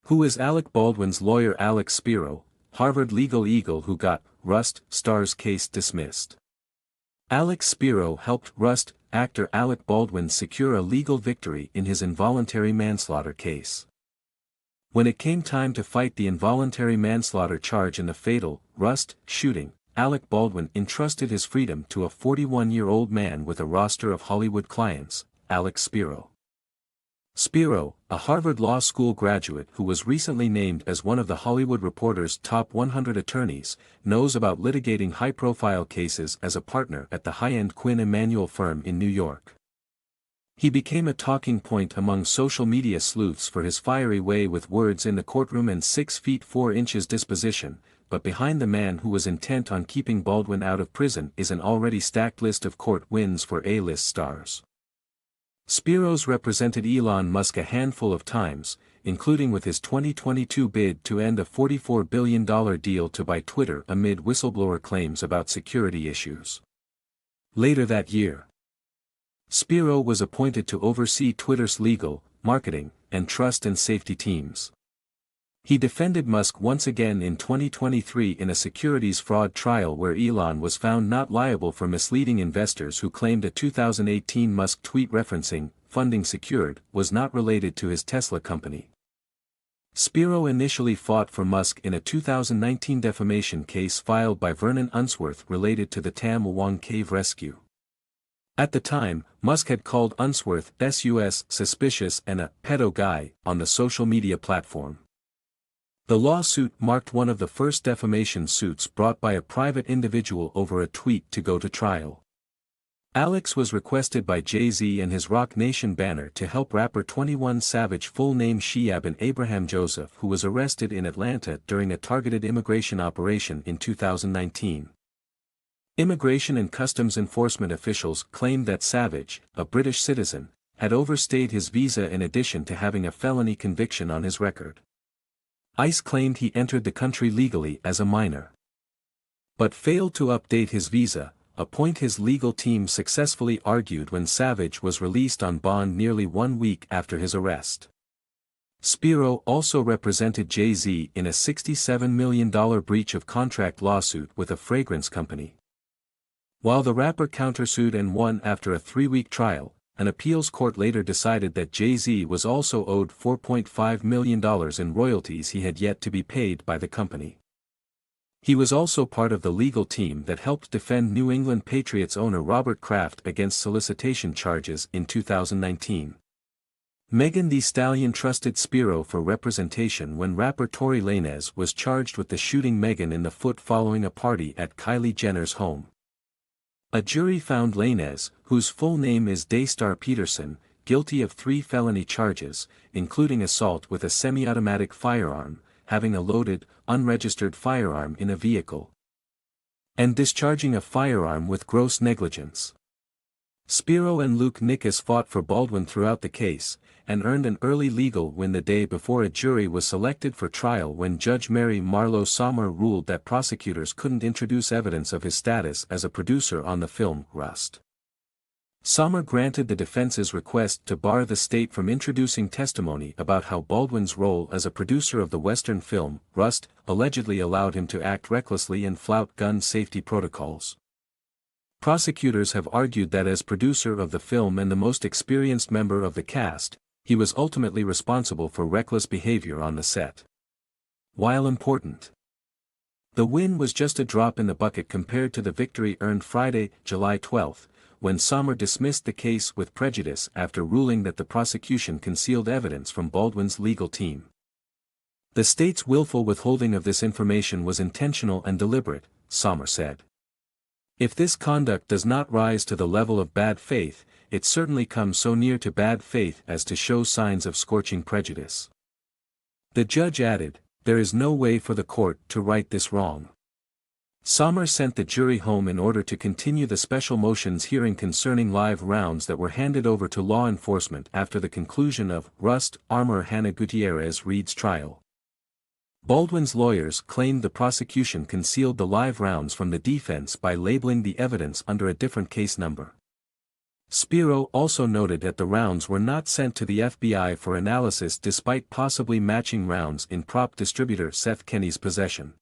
Who is Alec Baldwin's lawyer Alex Spiro, Harvard legal eagle who got Rust star's case dismissed? Alex Spiro helped Rust actor Alec Baldwin secure a legal victory in his involuntary manslaughter case. When it came time to fight the involuntary manslaughter charge in the fatal Rust shooting, Alec Baldwin entrusted his freedom to a 41-year-old man with a roster of Hollywood clients, Alex Spiro. Spiro, a Harvard Law School graduate who was recently named as one of The Hollywood Reporter's top 100 attorneys, knows about litigating high-profile cases as a partner at the high-end Quinn Emanuel firm in New York. He became a talking point among social media sleuths for his fiery way with words in the courtroom and 6 feet 4 inches disposition, but behind the man who was intent on keeping Baldwin out of prison is an already stacked list of court wins for A-list stars. Spiro's represented Elon Musk a handful of times, including with his 2022 bid to end a $44 billion deal to buy Twitter amid whistleblower claims about security issues. Later that year, Spiro was appointed to oversee Twitter's legal, marketing, and trust and safety teams. He defended Musk once again in 2023 in a securities fraud trial where Elon was found not liable for misleading investors who claimed a 2018 Musk tweet referencing funding secured was not related to his Tesla company. Spiro initially fought for Musk in a 2019 defamation case filed by Vernon Unsworth related to the Tam Wang cave rescue. At the time, Musk had called Unsworth "sus suspicious" and a pedo guy on the social media platform. The lawsuit marked one of the first defamation suits brought by a private individual over a tweet to go to trial. Alex was requested by Jay-Z and his Rock Nation banner to help rapper 21 Savage full name Sheabin Abraham Joseph, who was arrested in Atlanta during a targeted immigration operation in 2019. Immigration and Customs Enforcement officials claimed that Savage, a British citizen, had overstayed his visa in addition to having a felony conviction on his record. ICE claimed he entered the country legally as a minor, but failed to update his visa, a point his legal team successfully argued when Savage was released on bond nearly 1 week after his arrest. Spiro also represented Jay-Z in a $67 million breach of contract lawsuit with a fragrance company. While the rapper countersued and won after a 3-week trial, an appeals court later decided that Jay-Z was also owed $4.5 million in royalties he had yet to be paid by the company. He was also part of the legal team that helped defend New England Patriots owner Robert Kraft against solicitation charges in 2019. Megan Thee Stallion trusted Spiro for representation when rapper Tory Lanez was charged with the shooting Megan in the foot following a party at Kylie Jenner's home. A jury found Lanez, whose full name is Daystar Peterson, guilty of 3 felony charges, including assault with a semi-automatic firearm, having a loaded, unregistered firearm in a vehicle, and discharging a firearm with gross negligence. Spiro and Luke Nickus fought for Baldwin throughout the case, and earned an early legal win the day before a jury was selected for trial when Judge Mary Marlowe Sommer ruled that prosecutors couldn't introduce evidence of his status as a producer on the film Rust. Sommer granted the defense's request to bar the state from introducing testimony about how Baldwin's role as a producer of the Western film Rust allegedly allowed him to act recklessly and flout gun safety protocols. Prosecutors have argued that as producer of the film and the most experienced member of the cast, he was ultimately responsible for reckless behavior on the set. While important, the win was just a drop in the bucket compared to the victory earned Friday, July 12, when Sommer dismissed the case with prejudice after ruling that the prosecution concealed evidence from Baldwin's legal team. The state's willful withholding of this information was intentional and deliberate, Sommer said. If this conduct does not rise to the level of bad faith, it certainly comes so near to bad faith as to show signs of scorching prejudice. The judge added, "There is no way for the court to right this wrong." Sommer sent the jury home in order to continue the special motions hearing concerning live rounds that were handed over to law enforcement after the conclusion of Rust armor Hannah Gutierrez Reed's trial. Baldwin's lawyers claimed the prosecution concealed the live rounds from the defense by labeling the evidence under a different case number. Spiro also noted that the rounds were not sent to the FBI for analysis despite possibly matching rounds in prop distributor Seth Kenney's possession.